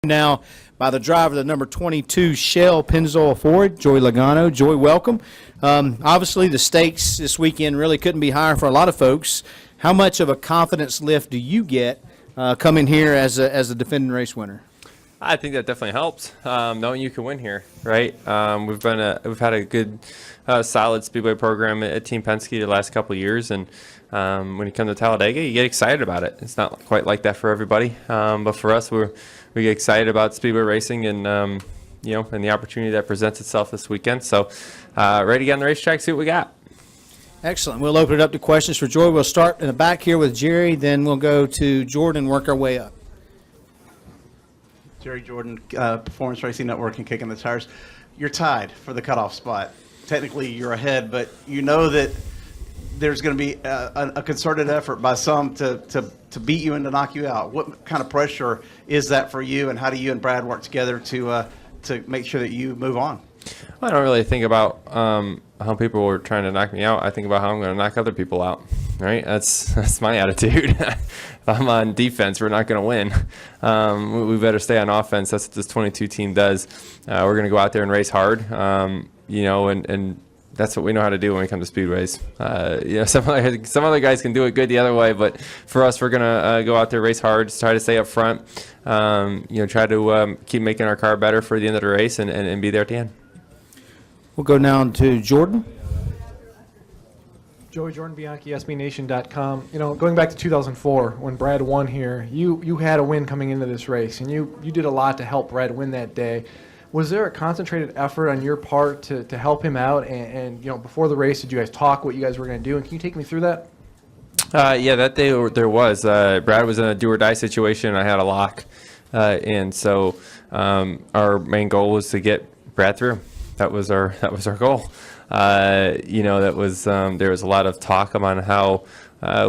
Now by the driver, the number 22 Shell Pennzoil Ford, Joey Logano. Joey, welcome. Obviously, the stakes this weekend really couldn't be higher for a lot of folks. How much of a confidence lift do you get coming here as a defending race winner? I think that definitely helps, knowing you can win here, right? We've had a good, solid speedway program at Team Penske the last couple of years, and when you come to Talladega, you get excited about it. It's not quite like that for everybody, but for us, we get excited about speedway racing and and the opportunity that presents itself this weekend. So, ready to get on the racetrack, see what we got. Excellent. We'll open it up to questions for Joey. We'll start in the back here with Jerry, then we'll go to Jordan and work our way up. Jerry Jordan, Performance Racing Network and Kicking the Tires. You're tied for the cutoff spot. Technically, you're ahead, but you know that there's going to be a concerted effort by some to beat you and to knock you out. What kind of pressure is that for you, and how do you and Brad work together to make sure that you move on? I don't really think about how people are trying to knock me out. I think about how I'm going to knock other people out. Right? That's my attitude. If I'm on defense, we're not going to win. We better stay on offense. That's what this 22 team does. We're going to go out there and race hard. And that's what we know how to do when we come to speedways. Some other guys can do it good the other way, but for us, we're going to go out there, race hard, try to stay up front. Try to keep making our car better for the end of the race and be there at the end. We'll go now to Jordan. Joey Jordan Bianchi, SBNation.com. Going back to 2004 when Brad won here, you had a win coming into this race, and you did a lot to help Brad win that day. Was there a concentrated effort on your part to help him out? And before the race, did you guys talk what you guys were going to do? And can you take me through that? Yeah, that day there was. Brad was in a do-or-die situation. I had a lock. And so our main goal was to get Brad through. That was our goal. There was a lot of talk about how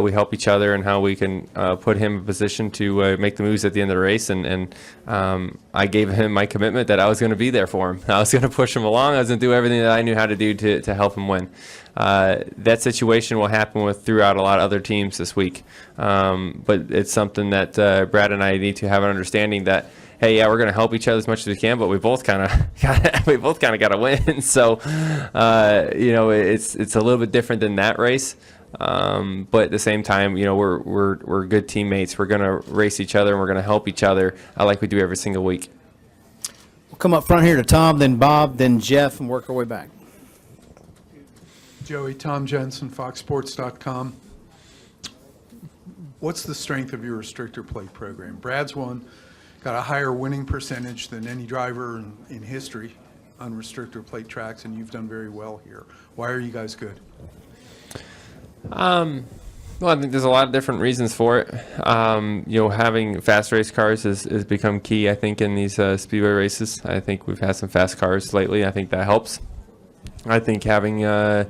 we help each other and how we can put him in a position to make the moves at the end of the race. And I gave him my commitment that I was going to be there for him. I was going to push him along. I was going to do everything that I knew how to do to help him win. That situation will happen throughout a lot of other teams this week. But it's something that Brad and I need to have an understanding that, hey, yeah, we're going to help each other as much as we can, but we both kind of got to win. So, it's a little bit different than that race. But at the same time, we're good teammates. We're going to race each other and we're going to help each other like we do every single week. We'll come up front here to Tom, then Bob, then Jeff, and work our way back. Joey, Tom Jensen, FoxSports.com. What's the strength of your restrictor plate program? Brad's one. Got a higher winning percentage than any driver in history on restrictor plate tracks, and you've done very well here. Why are you guys good? Well, I think there's a lot of different reasons for it. Having fast race cars has become key, I think, in these speedway races. I think we've had some fast cars lately. I think that helps. I think having a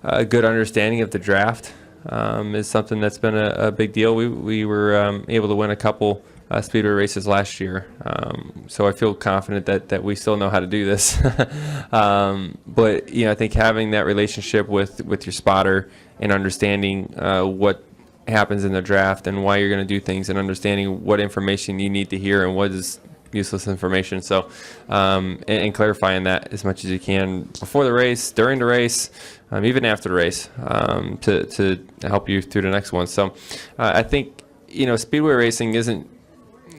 good understanding of the draft is something that's been a big deal. We were able to win a couple speedway races last year, so I feel confident that we still know how to do this. But I think having that relationship with your spotter and understanding what happens in the draft and why you're going to do things and understanding what information you need to hear and what is useless information. So and clarifying that as much as you can before the race, during the race, even after the race, to help you through the next one. So I think speedway racing isn't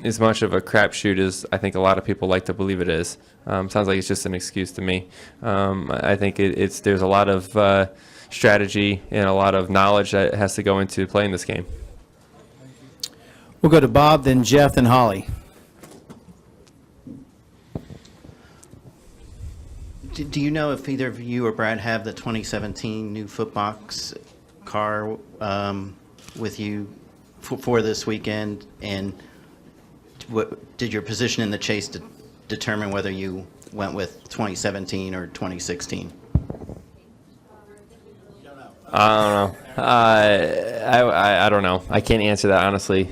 as much of a crapshoot as I think a lot of people like to believe it is. Sounds like it's just an excuse to me. I think there's a lot of strategy and a lot of knowledge that has to go into playing this game. We'll go to Bob, then Jeff, then Holly. Do you know if either of you or Brad have the 2017 new Footbox car with you for this weekend? And what did your position in the chase determine whether you went with 2017 or 2016? I don't know. I don't know. I can't answer that honestly.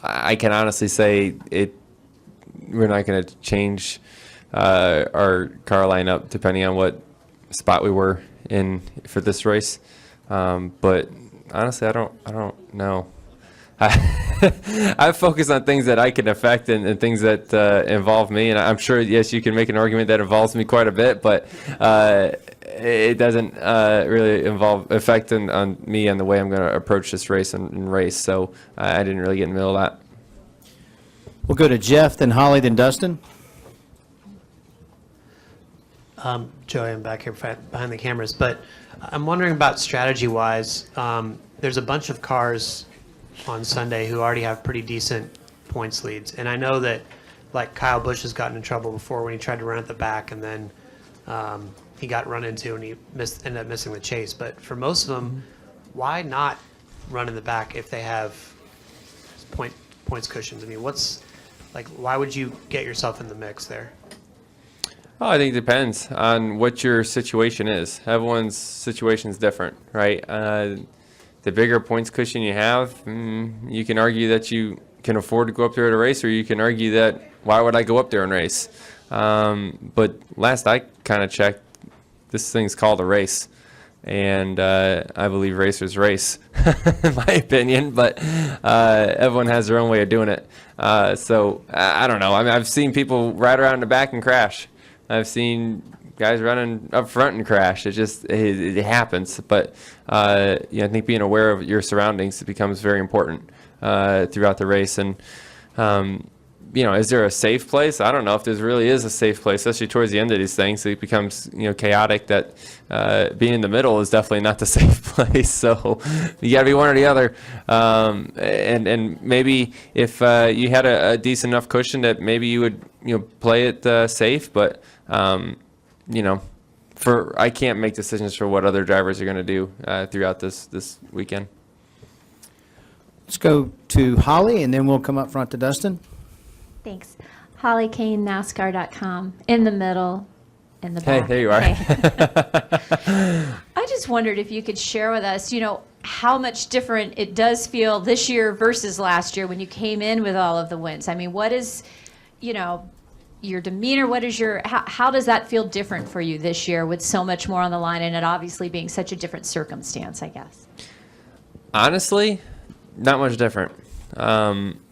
I can honestly say we're not going to change our car lineup depending on what spot we were in for this race. But honestly, I don't know. I focus on things that I can affect and things that involve me. And I'm sure, yes, you can make an argument that involves me quite a bit, but it doesn't really affect on me and the way I'm going to approach this race and race. So I didn't really get in the middle of that. We'll go to Jeff, then Holly, then Dustin. Joey, I'm back here behind the cameras, but I'm wondering about strategy-wise. There's a bunch of cars on Sunday who already have pretty decent points leads, and I know that, like, Kyle Busch has gotten in trouble before when he tried to run at the back, and then he got run into and he ended up missing the chase. But for most of them, why not run in the back if they have points cushions? I mean, why would you get yourself in the mix there? Oh, I think it depends on what your situation is. Everyone's situation is different, right? The bigger points cushion you have, you can argue that you can afford to go up there at a race, or you can argue that why would I go up there and race? But last I kind of checked, this thing's called a race, and I believe racers race, in my opinion. But everyone has their own way of doing it. So I don't know. I mean, I've seen people ride around in the back and crash. I've seen guys running up front and crash. It happens. But I think being aware of your surroundings becomes very important throughout the race. And is there a safe place? I don't know if there really is a safe place, especially towards the end of these things. It becomes chaotic. That being in the middle is definitely not the safe place. So you got to be one or the other. And maybe if you had a decent enough cushion that maybe you would play it safe, but I can't make decisions for what other drivers are going to do throughout this weekend. Let's go to Holly, and then we'll come up front to Dustin. Thanks. Holly Kane, NASCAR.com. In the middle, in the back. Hey, there you are. Okay. I just wondered if you could share with us, how much different it does feel this year versus last year when you came in with all of the wins. I mean, what is, your demeanor? What is how does that feel different for you this year with so much more on the line and it obviously being such a different circumstance, I guess? Honestly, not much different,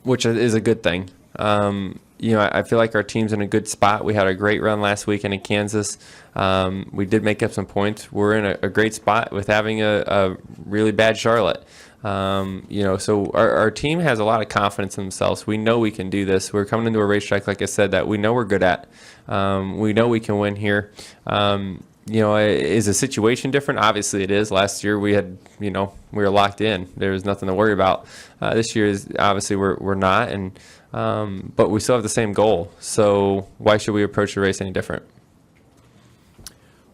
which is a good thing. I feel like our team's in a good spot. We had a great run last weekend in Kansas. We did make up some points. We're in a great spot with having a really bad Charlotte. So our team has a lot of confidence in themselves. We know we can do this. We're coming into a racetrack, like I said, that we know we're good at. We know we can win here. Is the situation different? Obviously it is. Last year we had, we were locked in. There was nothing to worry about. This year is obviously we're not, and but we still have the same goal. So why should we approach the race any different?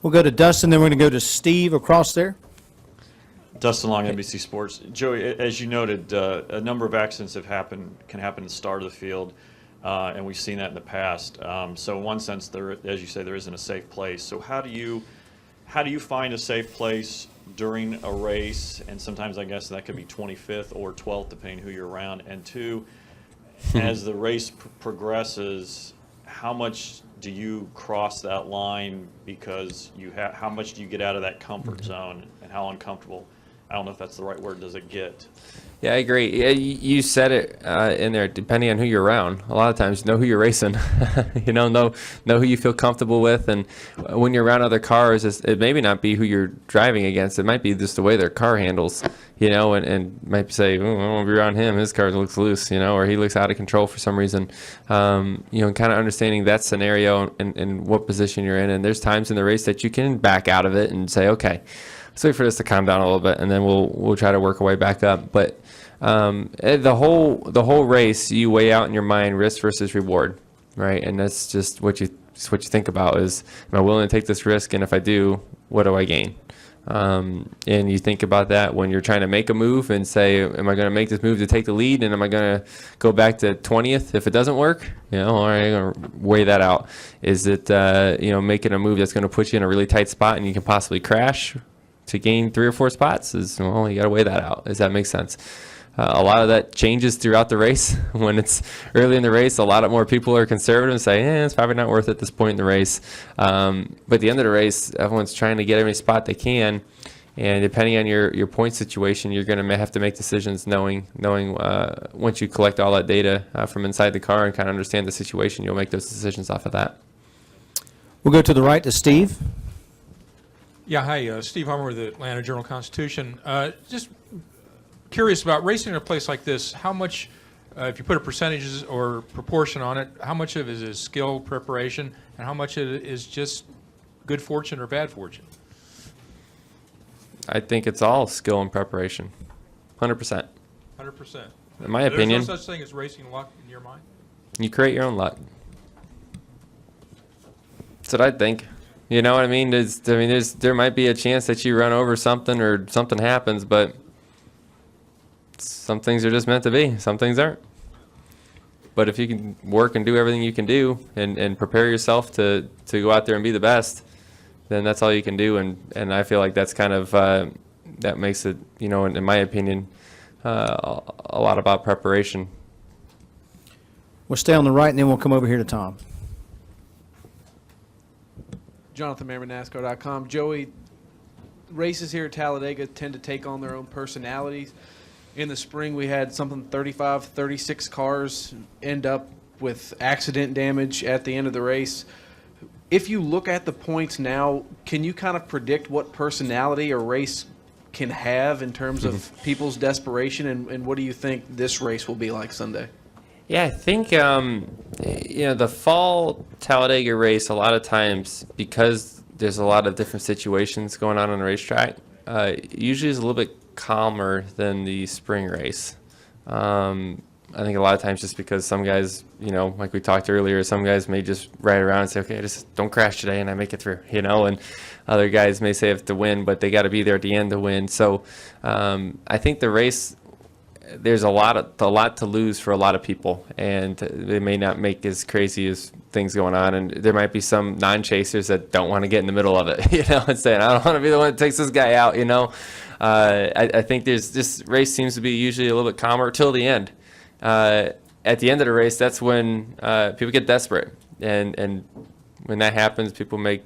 We'll go to Dustin, then we're going to go to Steve across there. Dustin Long, NBC Sports. Joey, as you noted, a number of accidents can happen at the start of the field, and we've seen that in the past. So in one sense, as you say, there isn't a safe place. So how do you find a safe place during a race? And sometimes I guess that could be 25th or 12th, depending who you're around. And two, as the race progresses, how much do you cross that line because how much do you get out of that comfort zone, and how uncomfortable? I don't know if that's the right word. Does it get? Yeah, I agree. Yeah, you said it in there. Depending on who you're around, a lot of times know who you're racing. Know who you feel comfortable with, and when you're around other cars, it maybe not be who you're driving against. It might be just the way their car handles. And might say, I won't be around him. His car looks loose, or he looks out of control for some reason. And kind of understanding that scenario and what position you're in. And there's times in the race that you can back out of it and say, okay, let's wait for this to calm down a little bit, and then we'll try to work our way back up. But the whole race, you weigh out in your mind risk versus reward, right? And that's just what you think about is, am I willing to take this risk? And if I do, what do I gain? And you think about that when you're trying to make a move and say, am I going to make this move to take the lead? And am I going to go back to 20th if it doesn't work? All right, I'm going to weigh that out. Is it, making a move that's going to put you in a really tight spot and you can possibly crash to gain 3 or 4 spots? You got to weigh that out. Does that make sense? A lot of that changes throughout the race. When it's early in the race, a lot more people are conservative and say, it's probably not worth it at this point in the race. But at the end of the race, everyone's trying to get every spot they can. And depending on your point situation, you're going to have to make decisions knowing once you collect all that data from inside the car and kind of understand the situation, you'll make those decisions off of that. We'll go to the right to Steve. Yeah, hi, Steve Hummer with the Atlanta Journal-Constitution. Just curious about racing in a place like this. How much, if you put a percentages or proportion on it, how much of it is skill, preparation, and how much of it is just good fortune or bad fortune? I think it's all skill and preparation, 100%. 100%. In my opinion, There's no such thing as racing luck in your mind? you create your own luck. That's what I think. You know what I mean? There might be a chance that you run over something or something happens, but some things are just meant to be. Some things aren't. But if you can work and do everything you can do and prepare yourself to go out there and be the best, then that's all you can do. And I feel like that's kind of, that makes it, you know, in my opinion, a lot about preparation. We'll stay on the right, and then we'll come over here to Tom. Jonathan Merriman, NASCAR.com. Joey, races here at Talladega tend to take on their own personalities. In the spring, we had something 35, 36 cars end up with accident damage at the end of the race. If you look at the points now, can you kind of predict what personality a race can have in terms of people's desperation, and what do you think this race will be like Sunday? Yeah, I think, you know, the fall Talladega race, a lot of times, because there's a lot of different situations going on the racetrack, usually is a little bit calmer than the spring race. I think a lot of times just because some guys, you know, like we talked earlier, some guys may just ride around and say, okay, just don't crash today and I make it through, you know, and other guys may say have to win, but they got to be there at the end to win. So I think the race, there's a lot to lose for a lot of people, and they may not make as crazy as things going on, and there might be some non-chasers that don't want to get in the middle of it, you know, and saying, I don't want to be the one that takes this guy out, you know. I think this race seems to be usually a little bit calmer till the end. At the end of the race, that's when people get desperate, and when that happens, people make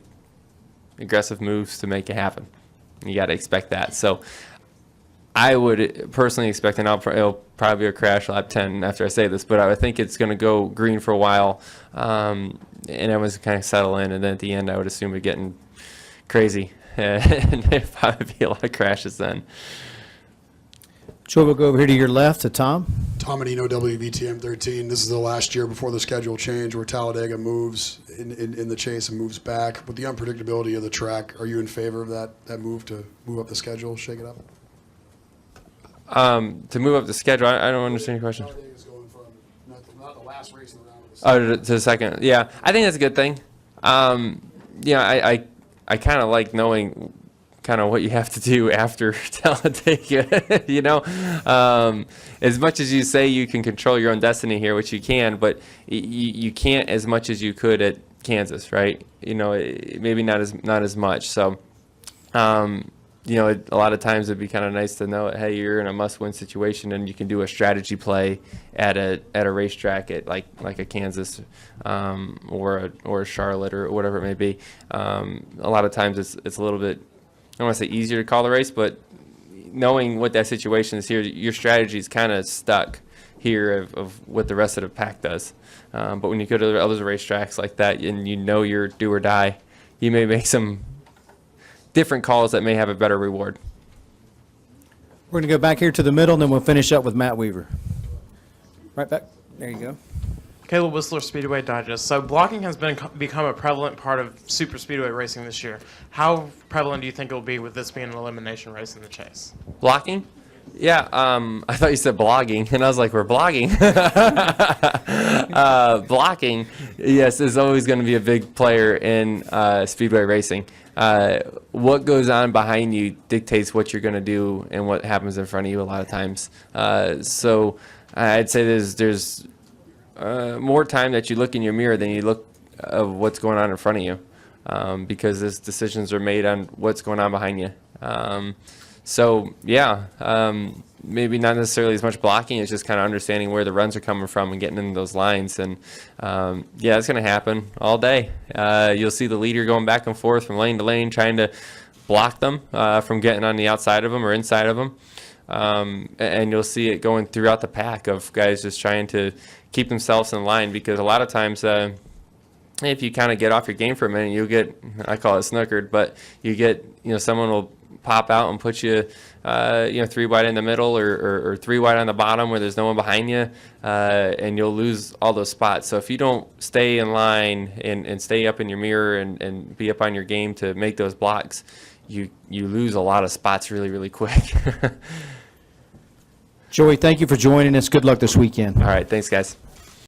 aggressive moves to make it happen. You got to expect that. So I would personally expect, and it'll probably be a crash lap 10 after I say this, but I would think it's going to go green for a while, and everyone's kind of settle in, and then at the end, I would assume it getting crazy, and there'd probably be a lot of crashes then. Joe, we'll go over here to your left to Tom. Tom Anino, WVTM 13. This is the last year before the schedule change where Talladega moves in the chase and moves back. With the unpredictability of the track, are you in favor of that move to move up the schedule, shake it up? To move up the schedule, I don't understand your question. Talladega's going from not the last race in the round To the second. Yeah, I think that's a good thing. I kind of like knowing kind of what you have to do after Talladega, you know. As much as you say you can control your own destiny here, which you can, but you can't as much as you could at Kansas, right? You know, maybe not as much. So, you know, a lot of times it'd be kind of nice to know, hey, you're in a must-win situation, and you can do a strategy play at a racetrack at like a Kansas or a Charlotte or whatever it may be. A lot of times it's a little bit, I don't want to say easier to call the race, but knowing what that situation is here, your strategy is kind of stuck here of what the rest of the pack does. But when you go to other racetracks like that and you know you're do or die, you may make some different calls that may have a better reward. We're going to go back here to the middle, and then we'll finish up with Matt Weaver. Right back. There you go. Caleb Whistler, Speedway Digest. So blocking has become a prevalent part of super speedway racing this year. How prevalent do you think it will be with this being an elimination race in the chase? Blocking? Yeah, I thought you said blogging, and I was like, we're blogging. Blocking, yes, is always going to be a big player in speedway racing. What goes on behind you dictates what you're going to do and what happens in front of you a lot of times. So I'd say there's more time that you look in your mirror than you look of what's going on in front of you, because these decisions are made on what's going on behind you. So yeah, maybe not necessarily as much blocking. It's just kind of understanding where the runs are coming from and getting into those lines. And yeah, it's going to happen all day. You'll see the leader going back and forth from lane to lane, trying to block them from getting on the outside of them or inside of them. And you'll see it going throughout the pack of guys just trying to keep themselves in line, because a lot of times if you kind of get off your game for a minute, you'll get, I call it snookered, but you get, someone will pop out and put you, 3 wide in the middle or 3 wide on the bottom where there's no one behind you, and you'll lose all those spots. So if you don't stay in line and stay up in your mirror and be up on your game to make those blocks, you lose a lot of spots really, really quick. Joey, thank you for joining us. Good luck this weekend. All right, thanks, guys.